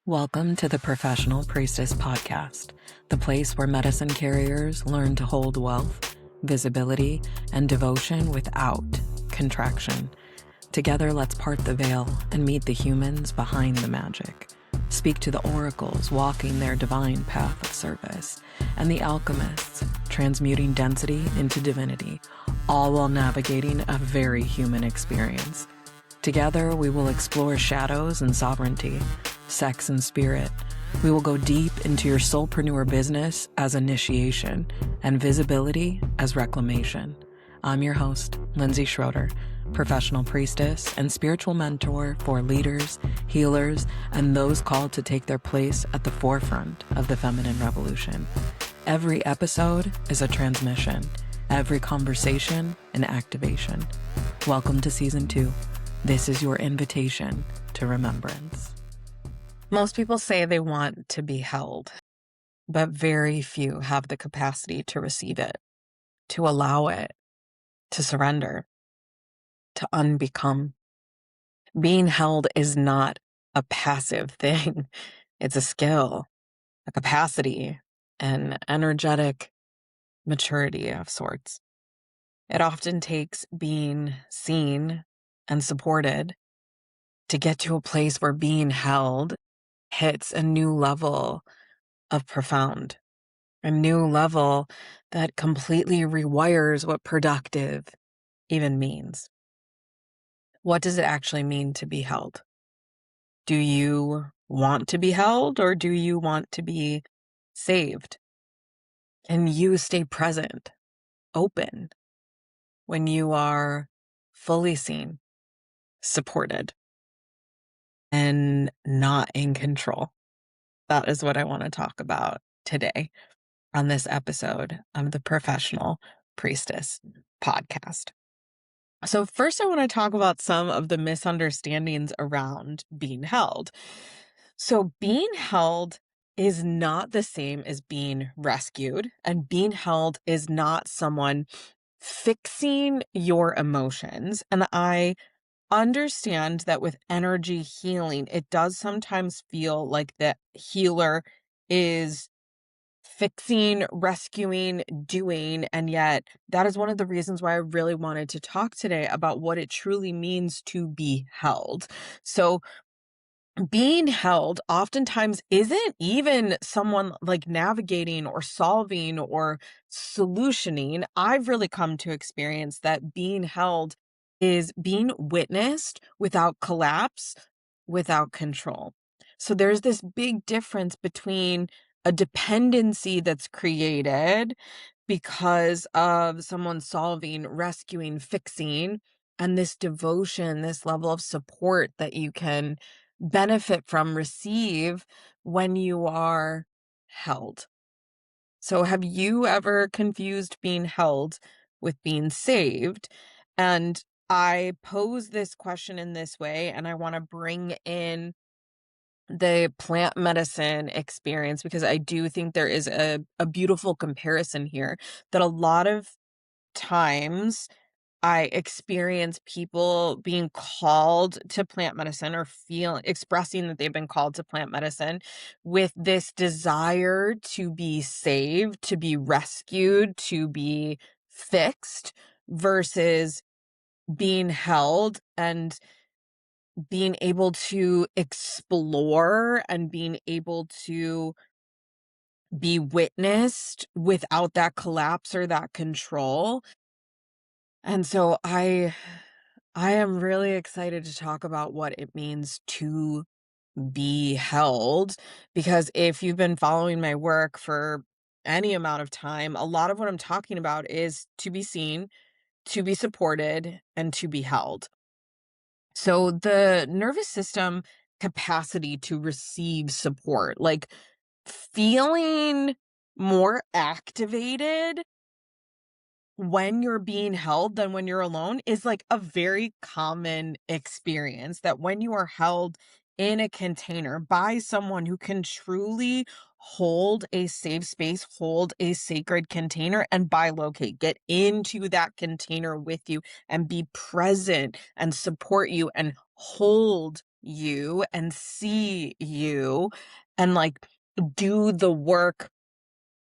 Welcome to the Professional Priestess Podcast, the place where medicine carriers learn to hold wealth, visibility, and devotion without contraction. Together, let's part the veil and meet the humans behind the magic. Speak to the oracles walking their divine path of service, and the alchemists transmuting density into divinity, all while navigating a very human experience. Together, we will explore shadows and sovereignty, sex and spirit. We will go deep into your soulpreneur business as initiation and visibility as reclamation. I'm your host, Lindsay Schroeder, professional priestess and spiritual mentor for leaders, healers, and those called to take their place at the forefront of the feminine revolution. Every episode is a transmission, every conversation an activation. Welcome to Season 2. This is your invitation to remembrance. Most people say they want to be held, but very few have the capacity to receive it, to allow it, to surrender, to unbecome. Being held is not a passive thing. It's a skill, a capacity, an energetic maturity of sorts. It often takes being seen and supported to get to a place where being held hits a new level of profound, a new level that completely rewires what productive even means. What does it actually mean to be held? Do you want to be held, or do you want to be saved? Can you stay present, open, when you are fully seen, supported, and not in control? That is what I want to talk about today on this episode of the Professional Priestess Podcast. So first, I want to talk about some of the misunderstandings around being held. So being held is not the same as being rescued, and being held is not someone fixing your emotions. And I understand that with energy healing, it does sometimes feel like the healer is fixing, rescuing, doing. And yet that is one of the reasons why I really wanted to talk today about what it truly means to be held. So being held oftentimes isn't even someone like navigating or solving or solutioning. I've really come to experience that being held is being witnessed without collapse, without control. So there's this big difference between a dependency that's created because of someone solving, rescuing, fixing, and this devotion, this level of support that you can benefit from, receive when you are held. So have you ever confused being held with being saved? And I pose this question in this way, and I want to bring in the plant medicine experience because I do think there is a beautiful comparison here that a lot of times I experience people being called to plant medicine or expressing that they've been called to plant medicine with this desire to be saved, to be rescued, to be fixed versus being held and being able to explore and being able to be witnessed without that collapse or that control. And so I am really excited to talk about what it means to be held, because if you've been following my work for any amount of time, a lot of what I'm talking about is to be seen, to be supported, and to be held. So the nervous system capacity to receive support, like feeling more activated when you're being held than when you're alone, is like a very common experience. That when you are held in a container by someone who can truly hold a safe space, hold a sacred container, and bilocate, get into that container with you and be present and support you and hold you and see you and like do the work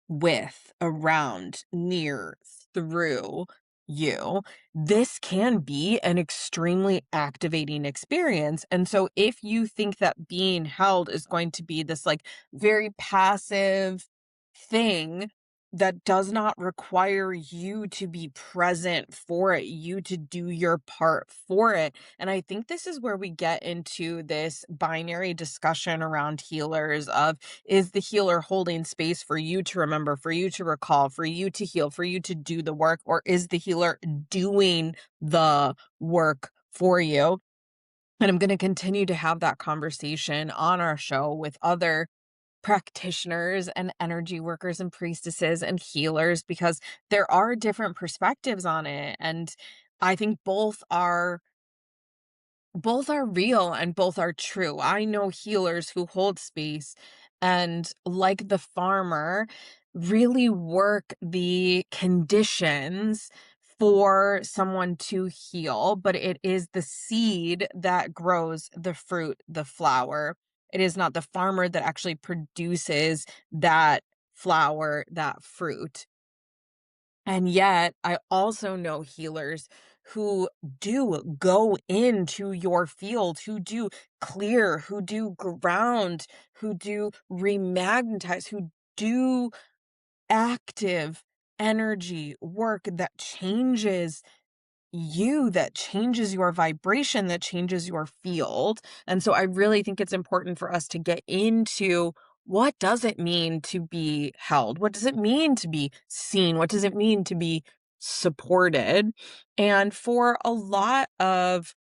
with, around, near, through you, this can be an extremely activating experience. And so if you think that being held is going to be this like very passive thing that does not require you to be present for it, you to do your part for it. And I think this is where we get into this binary discussion around healers of, is the healer holding space for you to remember, for you to recall, for you to heal, for you to do the work, or is the healer doing the work for you? And I'm going to continue to have that conversation on our show with other practitioners and energy workers and priestesses and healers, because there are different perspectives on it. And I think both are real and both are true. I know healers who hold space and, like the farmer, really work the conditions for someone to heal, but it is the seed that grows the fruit, the flower. It is not the farmer that actually produces that flower, that fruit. And yet, I also know healers who do go into your field, who do clear, who do ground, who do remagnetize, who do active energy work that changes you, that changes your vibration, that changes your field. And so I really think it's important for us to get into, what does it mean to be held? What does it mean to be seen? What does it mean to be supported? And for a lot of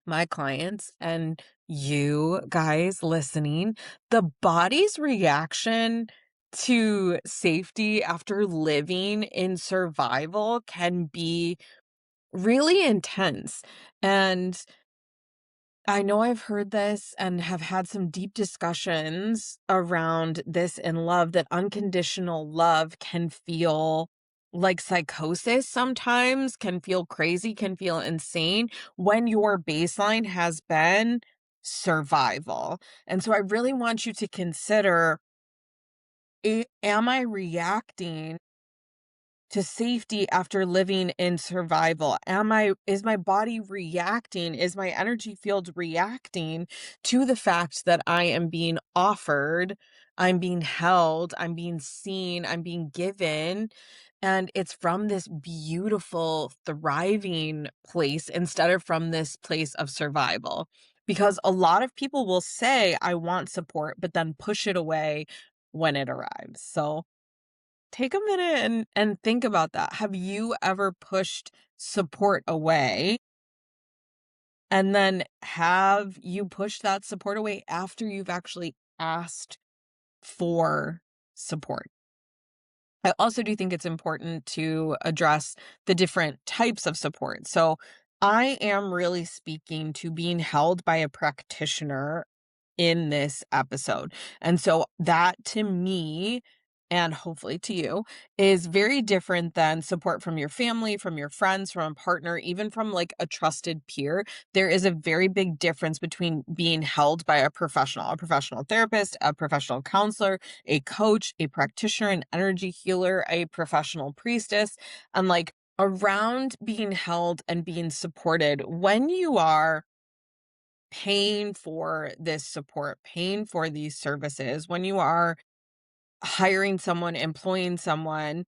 my clients and you guys listening, the body's reaction to safety after living in survival can be really intense. And I know I've heard this and have had some deep discussions around this in love, that unconditional love can feel like psychosis sometimes, can feel crazy, can feel insane when your baseline has been survival. And so I really want you to consider, am I reacting to safety after living in survival? Is my body reacting? Is my energy field reacting to the fact that I am being offered, I'm being held, I'm being seen, I'm being given? And it's from this beautiful, thriving place instead of from this place of survival. Because a lot of people will say, I want support, but then push it away when it arrives. So take a minute and think about that. Have you ever pushed support away? And then have you pushed that support away after you've actually asked for support? I also do think it's important to address the different types of support. So I am really speaking to being held by a practitioner in this episode. And so that, to me, and hopefully to you, is very different than support from your family, from your friends, from a partner, even from like a trusted peer. There is a very big difference between being held by a professional therapist, a professional counselor, a coach, a practitioner, an energy healer, a professional priestess, and like around being held and being supported. When you are paying for this support, paying for these services, when you are hiring someone, employing someone,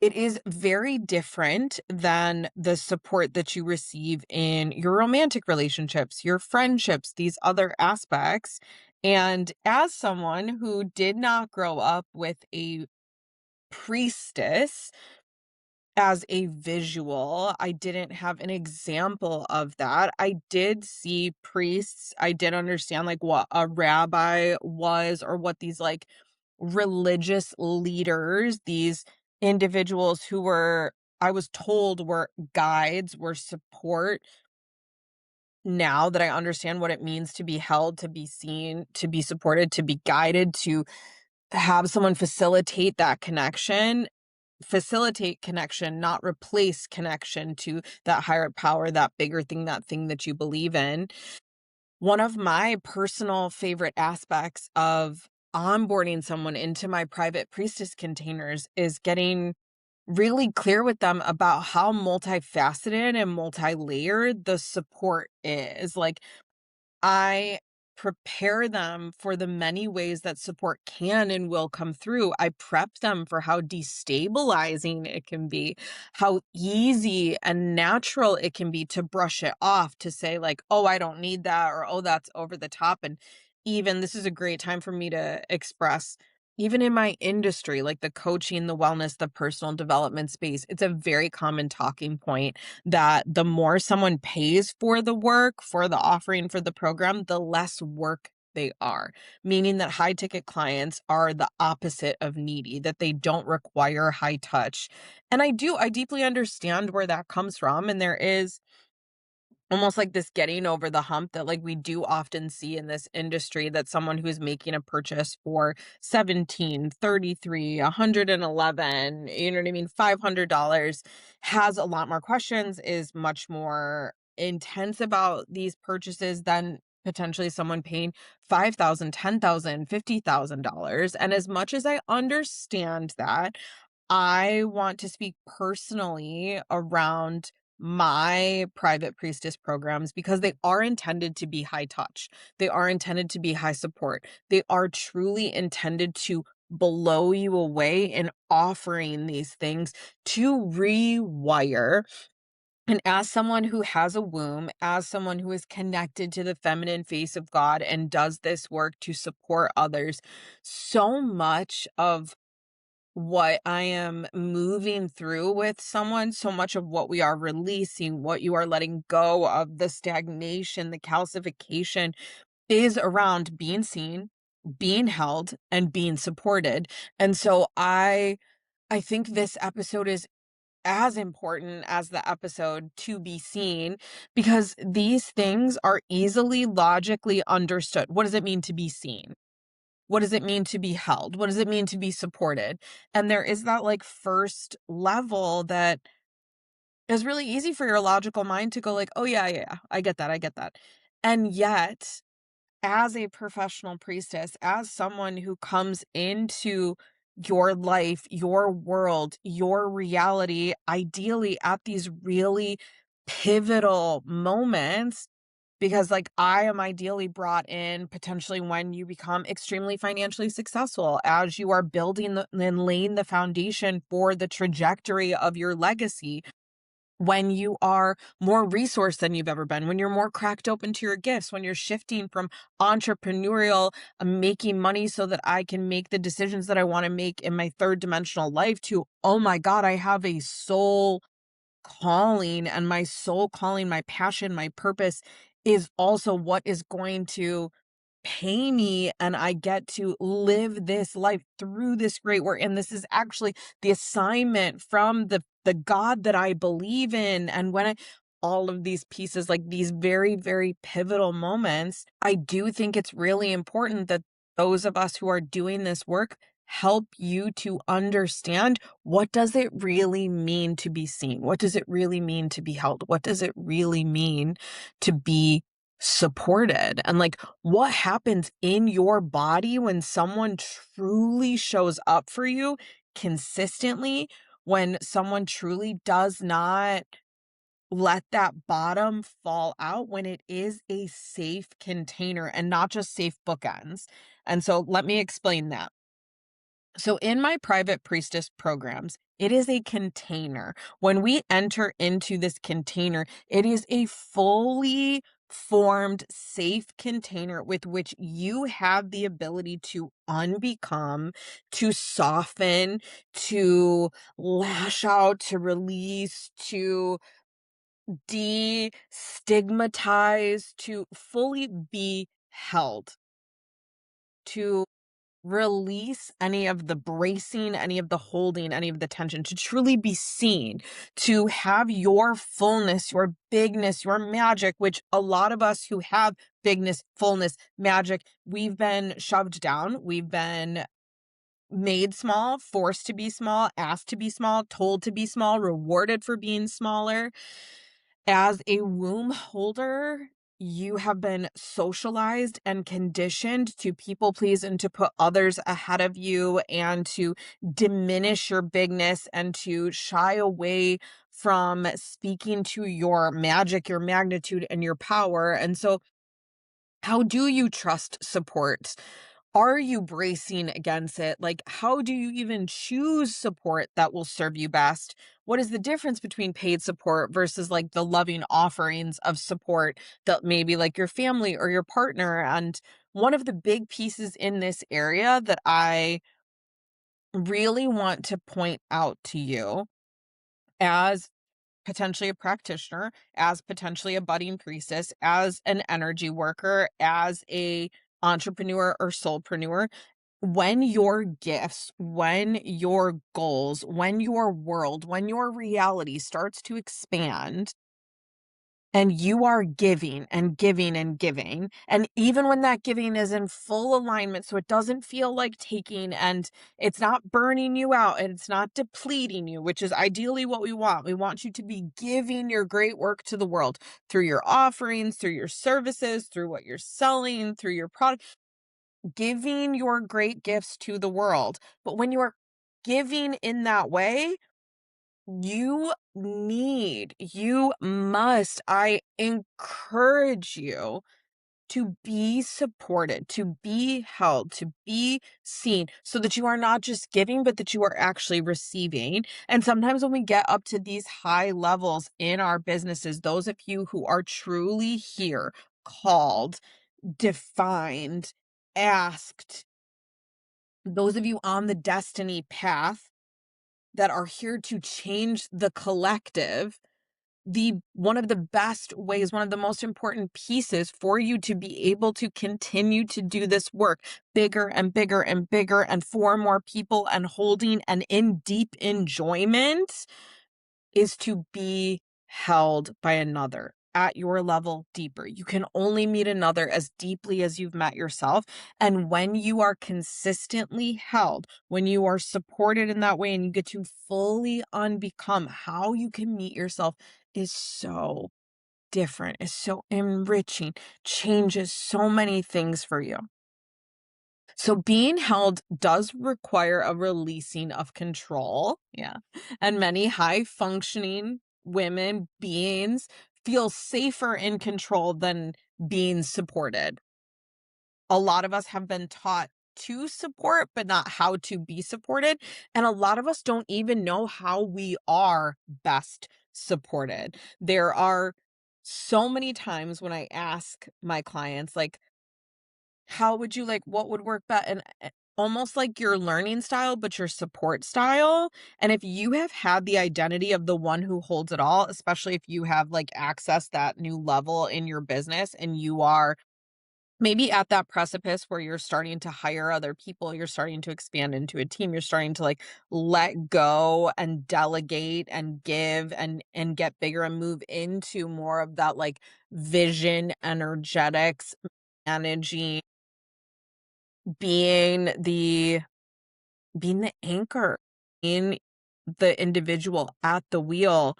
it is very different than the support that you receive in your romantic relationships, your friendships, these other aspects. And as someone who did not grow up with a priestess as a visual, I didn't have an example of that. I did see priests. I did understand like what a rabbi was, or what these like religious leaders, these individuals who were, I was told, were guides, were support. Now that I understand what it means to be held, to be seen, to be supported, to be guided, to have someone facilitate connection, not replace connection to that higher power, that bigger thing, that thing that you believe in. One of my personal favorite aspects of onboarding someone into my private priestess containers is getting really clear with them about how multifaceted and multi-layered the support is. Like, I prepare them for the many ways that support can and will come through. I prep them for how destabilizing it can be, how easy and natural it can be to brush it off, to say, like, oh, I don't need that, or oh, that's over the top. And even this is a great time for me to express. Even in my industry, like the coaching, the wellness, the personal development space, it's a very common talking point that the more someone pays for the work, for the offering, for the program, the less work they are. Meaning that high ticket clients are the opposite of needy, that they don't require high touch. And I deeply understand where that comes from. And there is almost like this getting over the hump that like we do often see in this industry, that someone who's making a purchase for 17, 33, 111, you know what I mean, $500, has a lot more questions, is much more intense about these purchases than potentially someone paying 5,000, 10,000, $50,000. And as much as I understand that, I want to speak personally around my private priestess programs because they are intended to be high touch. They are intended to be high support. They are truly intended to blow you away in offering these things to rewire. And as someone who has a womb, as someone who is connected to the feminine face of God and does this work to support others, so much of what I am moving through with someone, so much of what we are releasing, what you are letting go of, the stagnation, the calcification, is around being seen, being held, and being supported. And so I think this episode is as important as the episode to be seen, because these things are easily logically understood. What does it mean to be seen? What does it mean to be held? What does it mean to be supported? And there is that like first level that is really easy for your logical mind to go like, "Oh yeah, yeah, yeah, I get that. I get that." And yet, as a professional priestess, as someone who comes into your life, your world, your reality, ideally at these really pivotal moments, because, like, I am ideally brought in potentially when you become extremely financially successful, as you are building and laying the foundation for the trajectory of your legacy, when you are more resourced than you've ever been, when you're more cracked open to your gifts, when you're shifting from entrepreneurial, making money so that I can make the decisions that I want to make in my third dimensional life, to, oh my God, I have a soul calling, and my soul calling, my passion, my purpose is also what is going to pay me, and I get to live this life through this great work. And this is actually the assignment from the God that I believe in. And when I all of these pieces, like these very, very pivotal moments, I do think it's really important that those of us who are doing this work help you to understand, what does it really mean to be seen? What does it really mean to be held? What does it really mean to be supported? And like, what happens in your body when someone truly shows up for you consistently, when someone truly does not let that bottom fall out, when it is a safe container and not just safe bookends. And so let me explain that. So in my private priestess programs, it is a container. When we enter into this container, it is a fully formed, safe container with which you have the ability to unbecome, to soften, to lash out, to release, to destigmatize, to fully be held, to release any of the bracing, any of the holding, any of the tension, to truly be seen, to have your fullness, your bigness, your magic, which a lot of us who have bigness, fullness, magic, we've been shoved down. We've been made small, forced to be small, asked to be small, told to be small, rewarded for being smaller. As a womb holder, you have been socialized and conditioned to people please and to put others ahead of you and to diminish your bigness and to shy away from speaking to your magic, your magnitude, and your power. And so, how do you trust support? Are you bracing against it? Like, how do you even choose support that will serve you best? What is the difference between paid support versus like the loving offerings of support that maybe like your family or your partner? And one of the big pieces in this area that I really want to point out to you as potentially a practitioner, as potentially a budding priestess, as an energy worker, as a entrepreneur or soulpreneur, when your gifts, when your goals, when your world, when your reality starts to expand and you are giving and giving and giving, and even when that giving is in full alignment, so it doesn't feel like taking and it's not burning you out and it's not depleting you, which is ideally what we want. We want you to be giving your great work to the world through your offerings, through your services, through what you're selling, through your product, giving your great gifts to the world. But when you're giving in that way, you must, I encourage you to be supported, to be held, to be seen, so that you are not just giving, but that you are actually receiving. And sometimes when we get up to these high levels in our businesses, those of you who are truly here, called, defined, asked, those of you on the destiny path that are here to change the collective, the one of the best ways, one of the most important pieces for you to be able to continue to do this work bigger and bigger and bigger and for more people and holding and in deep enjoyment is to be held by another at your level deeper. You can only meet another as deeply as you've met yourself. And when you are consistently held, when you are supported in that way and you get to fully unbecome, how you can meet yourself is so different, is so enriching, changes so many things for you. So being held does require a releasing of control. Yeah. And many high functioning women beings feel safer in control than being supported. A lot of us have been taught to support, but not how to be supported. And a lot of us don't even know how we are best supported. There are so many times when I ask my clients, like, how would you like what would work best? And almost like your learning style, but your support style. And if you have had the identity of the one who holds it all, especially if you have like access that new level in your business and you are maybe at that precipice where you're starting to hire other people, you're starting to expand into a team, you're starting to like let go and delegate and give and get bigger and move into more of that like vision, energetics, managing, being the anchor, in the individual at the wheel.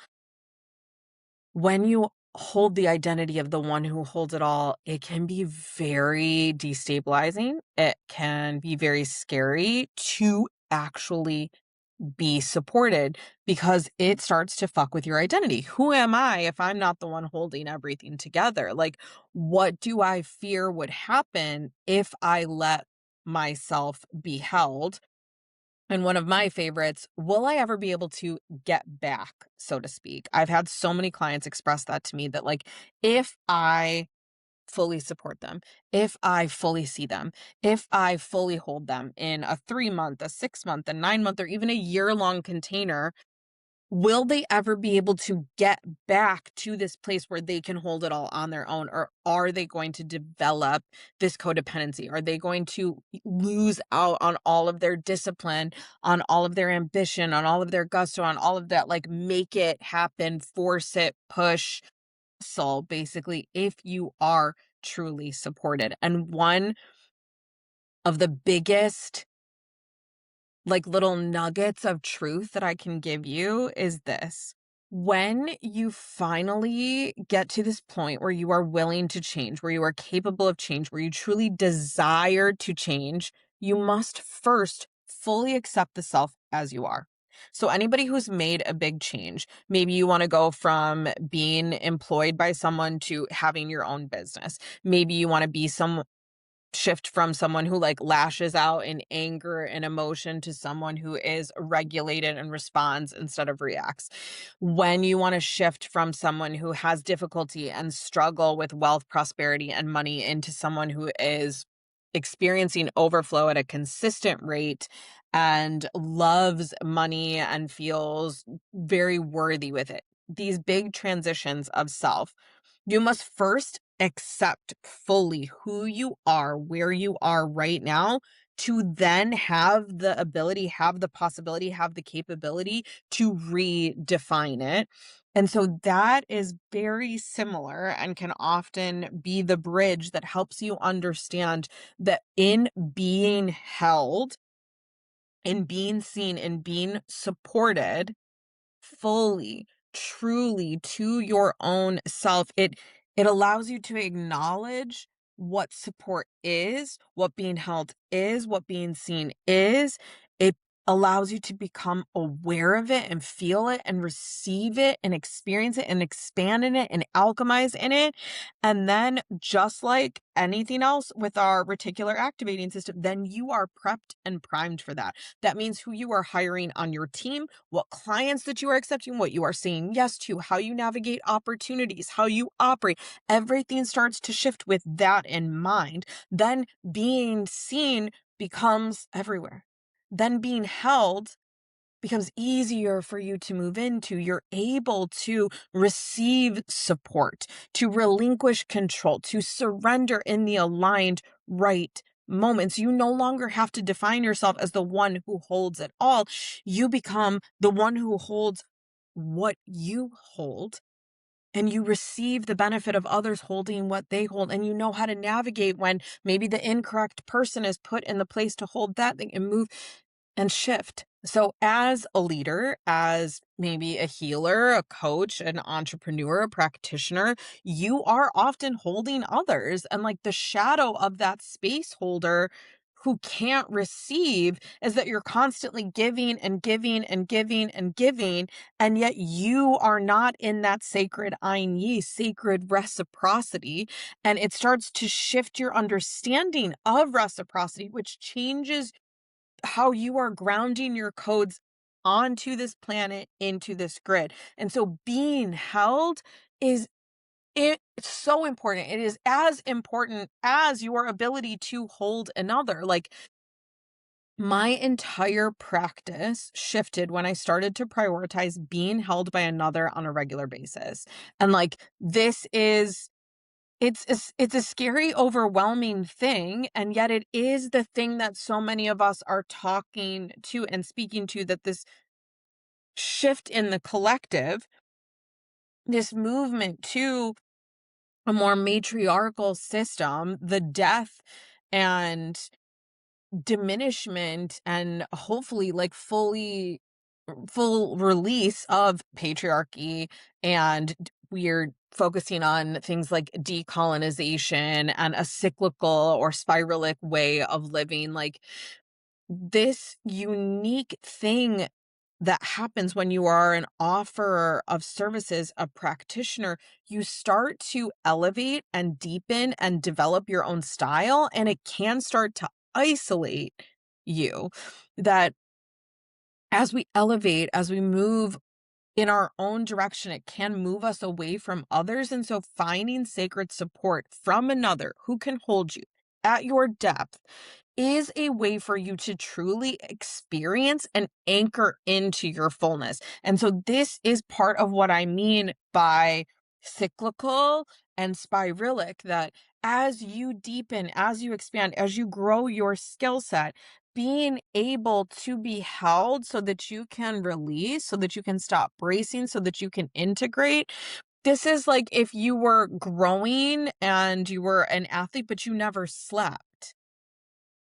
When you hold the identity of the one who holds it all, it can be very destabilizing. It can be very scary to actually be supported because it starts to fuck with your identity. Who am I if I'm not the one holding everything together? Like, what do I fear would happen if I let myself be held? And one of my favorites, will I ever be able to get back, so to speak? I've had so many clients express that to me that, like, if I fully support them, if I fully see them, if I fully hold them in a 3 month, a 6 month, a 9 month, or even a year-long container, will they ever be able to get back to this place where they can hold it all on their own? Or are they going to develop this codependency? Are they going to lose out on all of their discipline, on all of their ambition, on all of their gusto, on all of that, like make it happen, force it, push, soul, basically, if you are truly supported? And one of the biggest like little nuggets of truth that I can give you is this. When you finally get to this point where you are willing to change, where you are capable of change, where you truly desire to change, you must first fully accept the self as you are. So, anybody who's made a big change, maybe you want to go from being employed by someone to having your own business. Maybe you want to be shift from someone who like lashes out in anger and emotion to someone who is regulated and responds instead of reacts. When you want to shift from someone who has difficulty and struggle with wealth, prosperity, and money into someone who is experiencing overflow at a consistent rate and loves money and feels very worthy with it. These big transitions of self, you must first accept fully who you are, where you are right now, to then have the ability, have the possibility, have the capability to redefine it. And so that is very similar and can often be the bridge that helps you understand that in being held, in being seen, in being supported, fully, truly to your own self. It allows you to acknowledge what support is, what being held is, what being seen is. It allows you to become aware of it and feel it and receive it and experience it and expand in it and alchemize in it. And then, just like anything else with our reticular activating system, then you are prepped and primed for that. That means who you are hiring on your team, what clients that you are accepting, what you are saying yes to, how you navigate opportunities, how you operate. Everything starts to shift with that in mind. Then being seen becomes everywhere. Then being held becomes easier for you to move into. You're able to receive support, to relinquish control, to surrender in the aligned right moments. You no longer have to define yourself as the one who holds it all. You become the one who holds what you hold. And you receive the benefit of others holding what they hold. And you know how to navigate when maybe the incorrect person is put in the place to hold that thing and move and shift. So, as a leader, as maybe a healer, a coach, an entrepreneur, a practitioner, you are often holding others. And like the shadow of that space holder who can't receive is that you're constantly giving and giving and giving and giving. And yet you are not in that sacred ayin yi, sacred reciprocity. And it starts to shift your understanding of reciprocity, which changes how you are grounding your codes onto this planet, into this grid. And so being held is it's so important. It is as important as your ability to hold another. Like my entire practice shifted when I started to prioritize being held by another on a regular basis. And like this is it's a scary, overwhelming thing, and yet it is the thing that so many of us are talking to and speaking to, that this shift in the collective, this movement to a more matriarchal system, the death and diminishment and hopefully like full release of patriarchy and we're focusing on things like decolonization and a cyclical or spiralic way of living, like this unique thing that happens when you are an offerer of services, a practitioner, you start to elevate and deepen and develop your own style, and it can start to isolate you. That as we elevate, as we move in our own direction, it can move us away from others. And so finding sacred support from another who can hold you at your depth is a way for you to truly experience and anchor into your fullness. And so this is part of what I mean by cyclical and spiralic, that as you deepen, as you expand, as you grow your skill set, being able to be held so that you can release, so that you can stop bracing, so that you can integrate. This is like if you were growing and you were an athlete, but you never slept.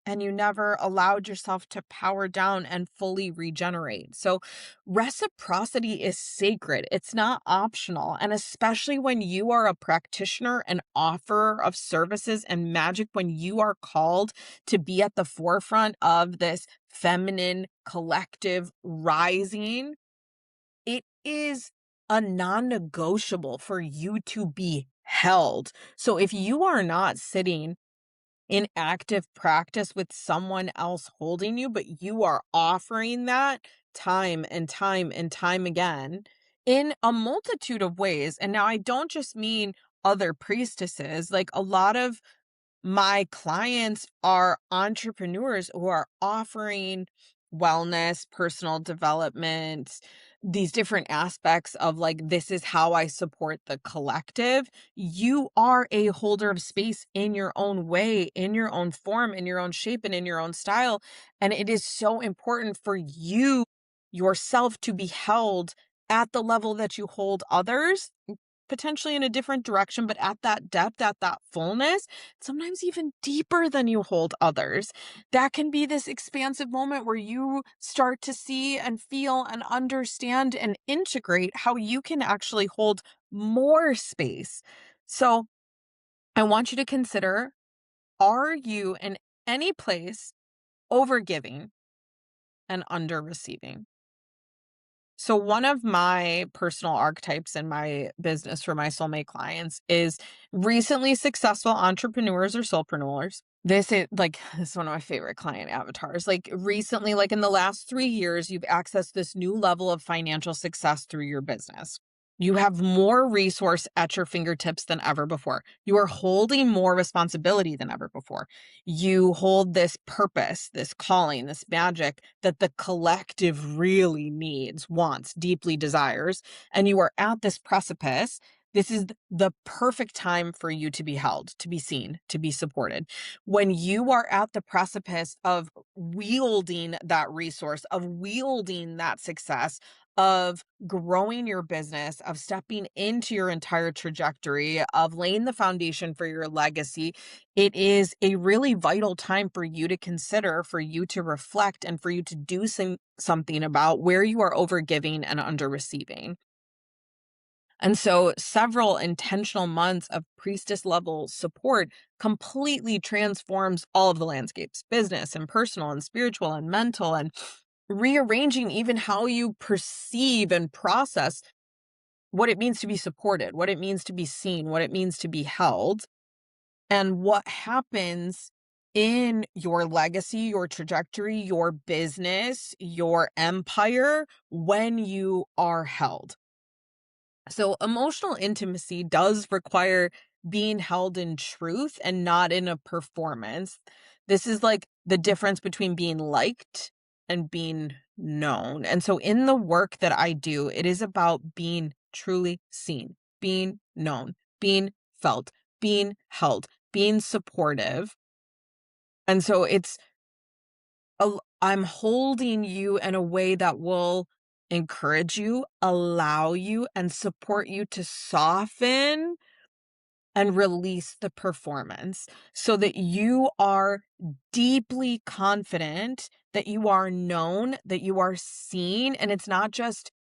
and you never allowed yourself to power down and fully regenerate. So, reciprocity is sacred, it's not optional. And especially when you are a practitioner, an offerer of services and magic, when you are called to be at the forefront of this feminine collective rising, it is a non negotiable for you to be held. So, if you are not sitting in active practice with someone else holding you, but you are offering that time and time and time again in a multitude of ways. And now I don't just mean other priestesses, like a lot of my clients are entrepreneurs who are offering wellness, personal development, these different aspects of like, this is how I support the collective. You are a holder of space in your own way, in your own form, in your own shape, and in your own style. And it is so important for you yourself to be held at the level that you hold others, potentially in a different direction, but at that depth, at that fullness, sometimes even deeper than you hold others. That can be this expansive moment where you start to see and feel and understand and integrate how you can actually hold more space. So I want you to consider, are you in any place over giving and under receiving? So one of my personal archetypes in my business for my soulmate clients is recently successful entrepreneurs or soulpreneurs. This is one of my favorite client avatars. Like recently, like in the last 3 years, you've accessed this new level of financial success through your business. You have more resource at your fingertips than ever before. You are holding more responsibility than ever before. You hold this purpose, this calling, this magic that the collective really needs, wants, deeply desires, and you are at this precipice. This is the perfect time for you to be held, to be seen, to be supported. When you are at the precipice of wielding that resource, of wielding that success, of growing your business, of stepping into your entire trajectory, of laying the foundation for your legacy, it is a really vital time for you to consider, for you to reflect, and for you to do something about where you are overgiving and under receiving. And so, several intentional months of priestess level support completely transforms all of the landscapes, business and personal and spiritual and mental, and rearranging even how you perceive and process what it means to be supported, what it means to be seen, what it means to be held, and what happens in your legacy, your trajectory, your business, your empire when you are held. So, emotional intimacy does require being held in truth and not in a performance. This is like the difference between being liked and being known. And so, in the work that I do, it is about being truly seen, being known, being felt, being held, being supportive. And so, I'm holding you in a way that will encourage you, allow you, and support you to soften and release the performance so that you are deeply confident that you are known, that you are seen, and it's not just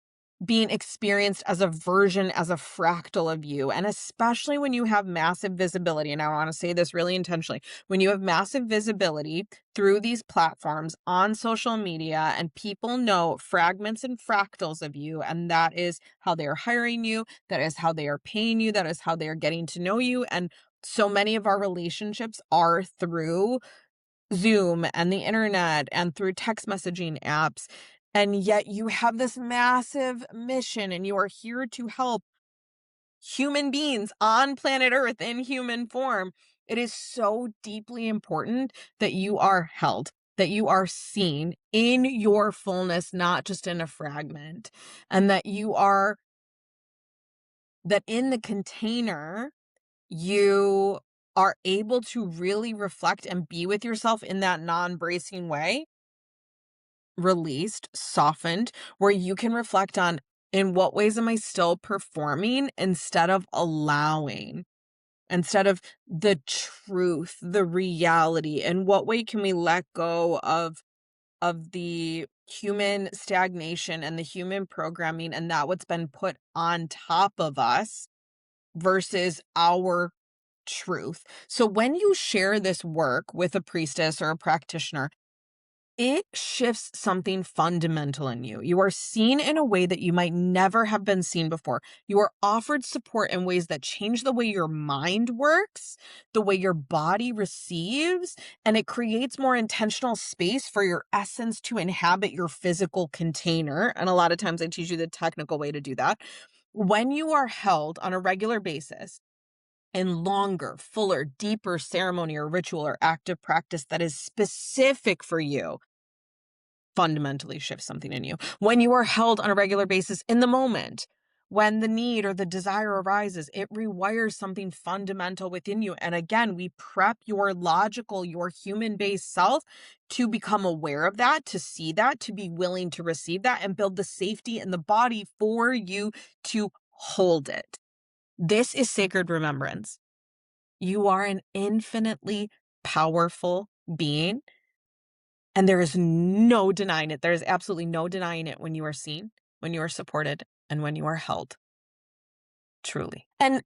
being experienced as a version, as a fractal of you. And especially when you have massive visibility, and I want to say this really intentionally, when you have massive visibility through these platforms on social media and people know fragments and fractals of you, and that is how they are hiring you, that is how they are paying you, that is how they are getting to know you. And so many of our relationships are through Zoom and the internet and through text messaging apps. And yet you have this massive mission and you are here to help human beings on planet Earth in human form. It is so deeply important that you are held, that you are seen in your fullness, not just in a fragment, and that in the container, you are able to really reflect and be with yourself in that non-bracing way, released, softened, where you can reflect on, in what ways am I still performing instead of allowing? instead of the truth, the reality? In what way can we let go of the human stagnation and the human programming and that what's been put on top of us versus our truth? So when you share this work with a priestess or a practitioner, it shifts something fundamental in you. You are seen in a way that you might never have been seen before. You are offered support in ways that change the way your mind works, the way your body receives, and it creates more intentional space for your essence to inhabit your physical container. And a lot of times I teach you the technical way to do that. When you are held on a regular basis, in longer, fuller, deeper ceremony or ritual or active practice that is specific for you, fundamentally shifts something in you. When you are held on a regular basis in the moment, when the need or the desire arises, it rewires something fundamental within you. And again, we prep your logical, your human based self to become aware of that, to see that, to be willing to receive that, and build the safety in the body for you to hold it. This is sacred remembrance. You are an infinitely powerful being, and there is no denying it. There is absolutely no denying it when you are seen, when you are supported, and when you are held, truly. And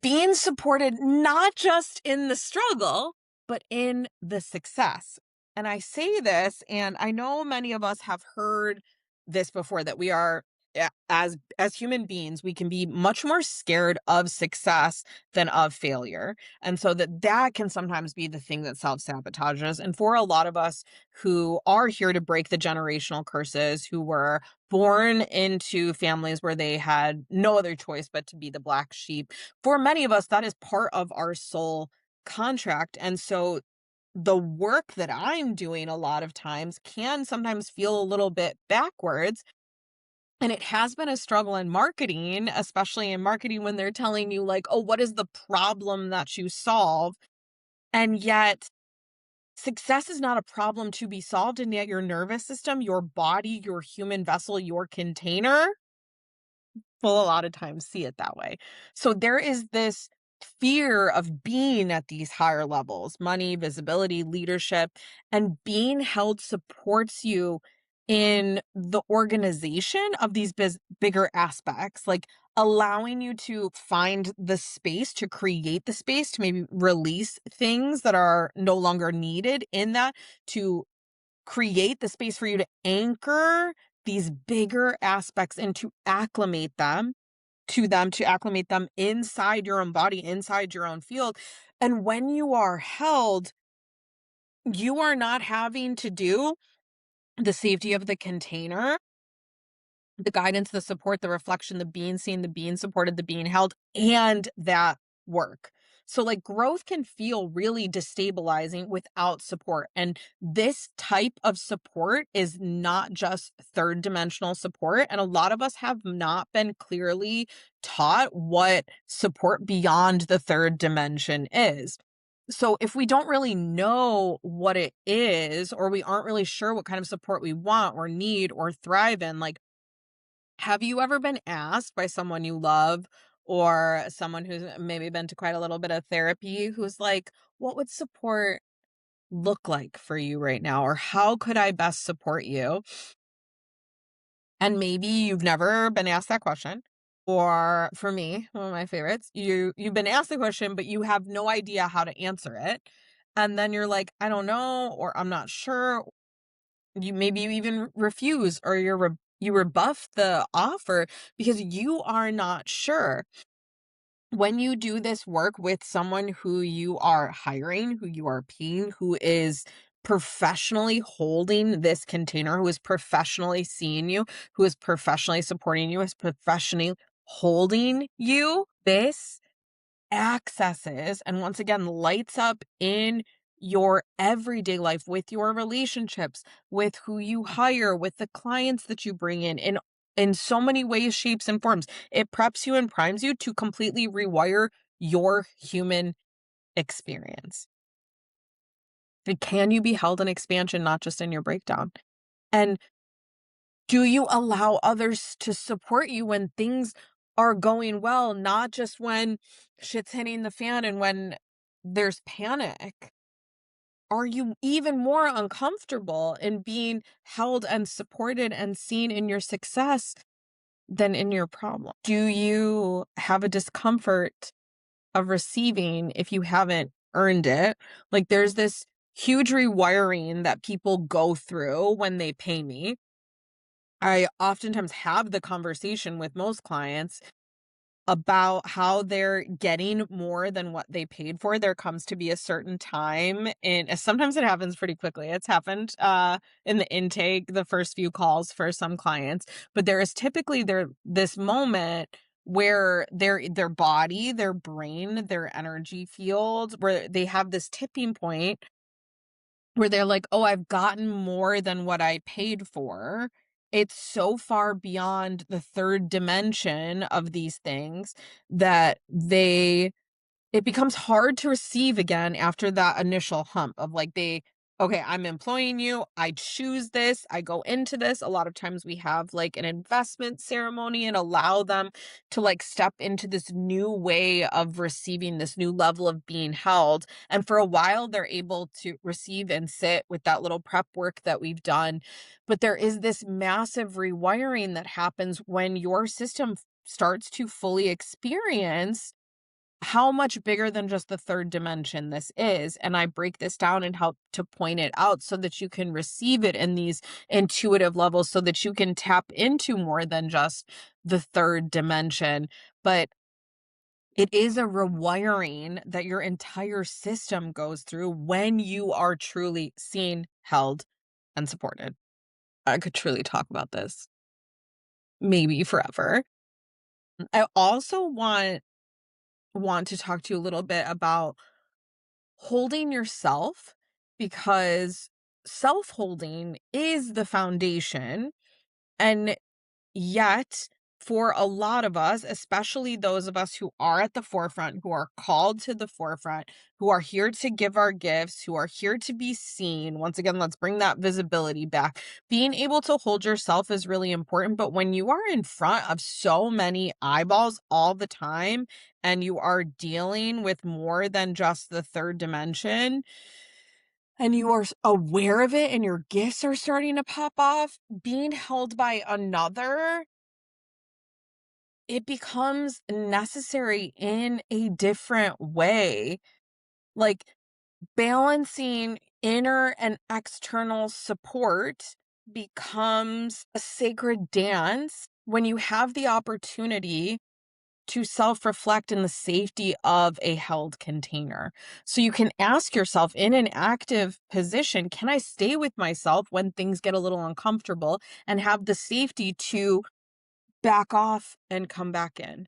being supported not just in the struggle, but in the success. And I say this, and I know many of us have heard this before, that we are as human beings, we can be much more scared of success than of failure. And so that can sometimes be the thing that self-sabotages. And for a lot of us who are here to break the generational curses, who were born into families where they had no other choice but to be the black sheep, for many of us, that is part of our soul contract. And so the work that I'm doing a lot of times can sometimes feel a little bit backwards. And it has been a struggle in marketing, especially in marketing when they're telling you, like, oh, what is the problem that you solve? And yet, success is not a problem to be solved. And yet, your nervous system, your body, your human vessel, your container will a lot of times see it that way. So there is this fear of being at these higher levels, money, visibility, leadership, and being held supports you in the organization of these bigger aspects, like allowing you to find the space, to create the space, to maybe release things that are no longer needed in that, to create the space for you to anchor these bigger aspects and to acclimate them to acclimate them inside your own body, inside your own field. And when you are held, you are not having to do the safety of the container, the guidance, the support, the reflection, the being seen, the being supported, the being held, and that work. So, like, growth can feel really destabilizing without support. And this type of support is not just third dimensional support. And a lot of us have not been clearly taught what support beyond the third dimension is. So if we don't really know what it is, or we aren't really sure what kind of support we want or need or thrive in, like, have you ever been asked by someone you love or someone who's maybe been to quite a little bit of therapy, who's like, what would support look like for you right now? Or how could I best support you? And maybe you've never been asked that question. Or for me, one of my favorites, you've been asked the question, but you have no idea how to answer it. And then you're like, I don't know, or I'm not sure. You even refuse, or you rebuff the offer because you are not sure. When you do this work with someone who you are hiring, who you are paying, who is professionally holding this container, who is professionally seeing you, who is professionally supporting you, is professionally holding you, this accesses and once again lights up in your everyday life, with your relationships, with who you hire, with the clients that you bring in so many ways, shapes, and forms. It preps you and primes you to completely rewire your human experience. Can you be held in expansion, not just in your breakdown? And do you allow others to support you when things are going well, not just when shit's hitting the fan and when there's panic? Are you even more uncomfortable in being held and supported and seen in your success than in your problem? Do you have a discomfort of receiving if you haven't earned it? Like, there's this huge rewiring that people go through when they pay me. I oftentimes have the conversation with most clients about how they're getting more than what they paid for. There comes to be a certain time, and sometimes it happens pretty quickly. It's happened in the intake, the first few calls for some clients, but there is typically this moment where their body, their brain, their energy field, where they have this tipping point where they're like, "Oh, I've gotten more than what I paid for." It's so far beyond the third dimension of these things that it becomes hard to receive again after that initial hump of like okay, I'm employing you. I choose this. I go into this. A lot of times we have like an investment ceremony and allow them to like step into this new way of receiving this new level of being held. And for a while, they're able to receive and sit with that little prep work that we've done. But there is this massive rewiring that happens when your system starts to fully experience how much bigger than just the third dimension this is. And I break this down and help to point it out so that you can receive it in these intuitive levels so that you can tap into more than just the third dimension. But it is a rewiring that your entire system goes through when you are truly seen, held, and supported. I could truly talk about this maybe forever. I also want to talk to you a little bit about holding yourself, because self-holding is the foundation. And yet, for a lot of us, especially those of us who are at the forefront, who are called to the forefront, who are here to give our gifts, who are here to be seen, once again, let's bring that visibility back. Being able to hold yourself is really important. But when you are in front of so many eyeballs all the time and you are dealing with more than just the third dimension, and you are aware of it and your gifts are starting to pop off, being held by another, it becomes necessary in a different way. Like, balancing inner and external support becomes a sacred dance when you have the opportunity to self-reflect in the safety of a held container. So you can ask yourself in an active position, can I stay with myself when things get a little uncomfortable and have the safety to back off and come back in?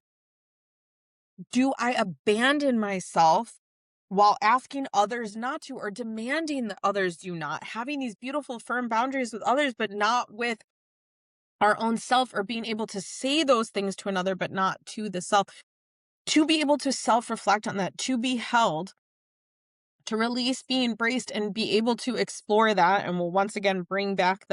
Do I abandon myself while asking others not to, or demanding that others do not? Having these beautiful, firm boundaries with others, but not with our own self, or being able to say those things to another, but not to the self. To be able to self-reflect on that, to be held, to release, be embraced, and be able to explore that. And we'll once again bring back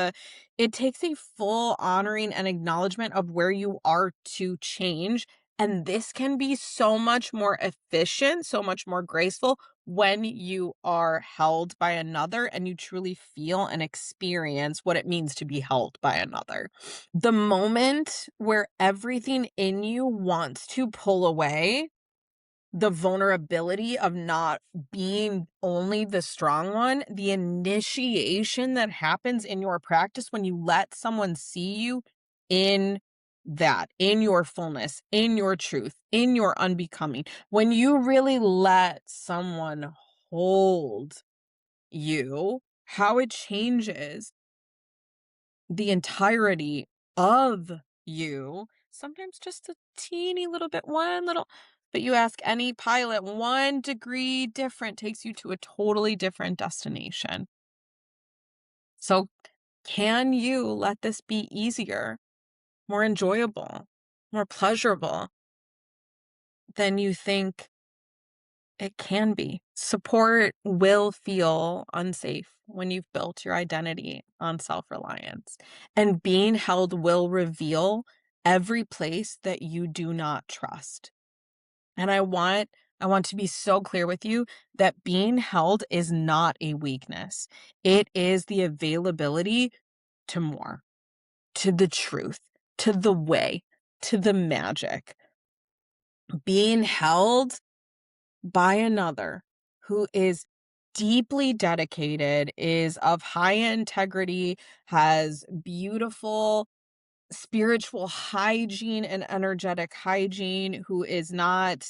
it takes a full honoring and acknowledgement of where you are to change. And this can be so much more efficient, so much more graceful when you are held by another and you truly feel and experience what it means to be held by another. The moment where everything in you wants to pull away, the vulnerability of not being only the strong one, the initiation that happens in your practice when you let someone see you in in your fullness, in your truth, in your unbecoming, when you really let someone hold you, how it changes the entirety of you. Sometimes just a teeny little bit, but you ask any pilot, 1 degree different takes you to a totally different destination. So, can you let this be easier, more enjoyable, more pleasurable than you think it can be? Support will feel unsafe when you've built your identity on self reliance, and being held will reveal every place that you do not trust. And I want to be so clear with you that being held is not a weakness. It is the availability to more, to the truth, to the way, to the magic. Being held by another who is deeply dedicated, is of high integrity, has beautiful spiritual hygiene and energetic hygiene, who is not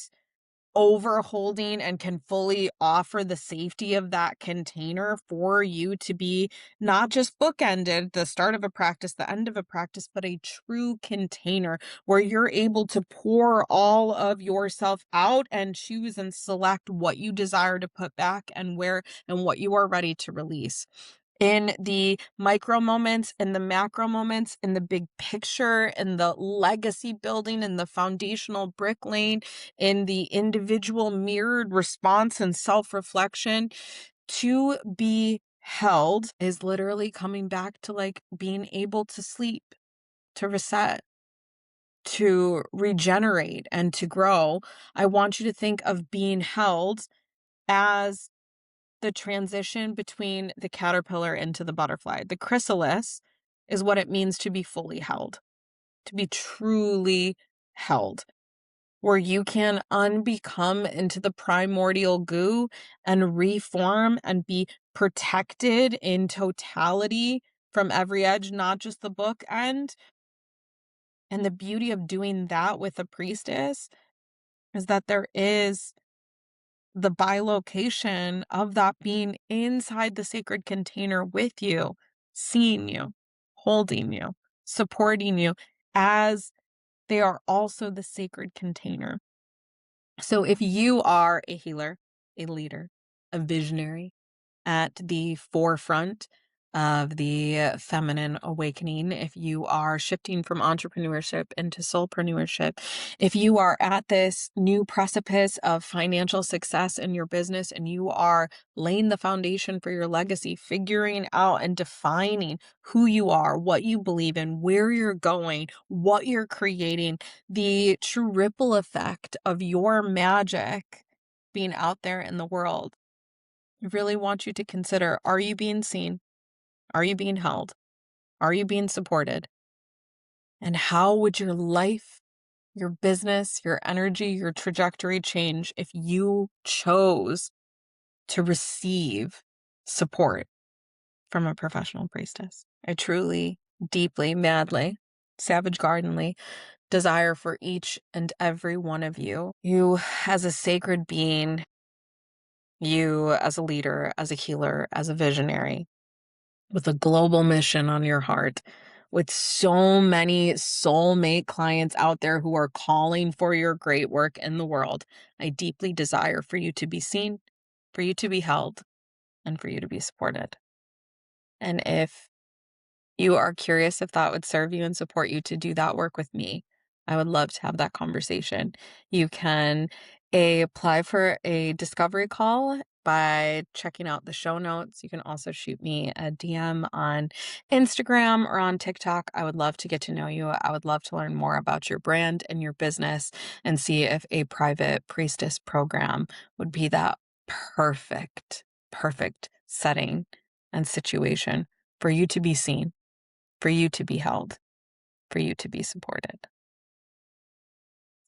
overholding and can fully offer the safety of that container for you to be not just bookended, the start of a practice, the end of a practice, but a true container where you're able to pour all of yourself out and choose and select what you desire to put back and where and what you are ready to release. In the micro moments, in the macro moments, in the big picture, in the legacy building, in the foundational brick laying, in the individual mirrored response and self-reflection, to be held is literally coming back to like being able to sleep, to reset, to regenerate, and to grow. I want you to think of being held as the transition between the caterpillar into the butterfly. The chrysalis is what it means to be fully held, to be truly held, where you can unbecome into the primordial goo and reform and be protected in totality from every edge, not just the book end. And the beauty of doing that with a priestess is that there is the bilocation of that being inside the sacred container with you, seeing you, holding you, supporting you, as they are also the sacred container. So if you are a healer, a leader, a visionary at the forefront of the feminine awakening, if you are shifting from entrepreneurship into soulpreneurship, if you are at this new precipice of financial success in your business and you are laying the foundation for your legacy, figuring out and defining who you are, what you believe in, where you're going, what you're creating, the true ripple effect of your magic being out there in the world, I really want you to consider, are you being seen? Are you being held? Are you being supported? And how would your life, your business, your energy, your trajectory change if you chose to receive support from a professional priestess? I truly, deeply, madly, savage gardenly desire for each and every one of you, you as a sacred being, you as a leader, as a healer, as a visionary, with a global mission on your heart, with so many soulmate clients out there who are calling for your great work in the world. I deeply desire for you to be seen, for you to be held, and for you to be supported. And if you are curious if that would serve you and support you to do that work with me, I would love to have that conversation. You can apply for a discovery call by checking out the show notes. You can also shoot me a DM on Instagram or on TikTok. I would love to get to know you. I would love to learn more about your brand and your business and see if a private priestess program would be that perfect setting and situation for you to be seen, for you to be held, for you to be supported.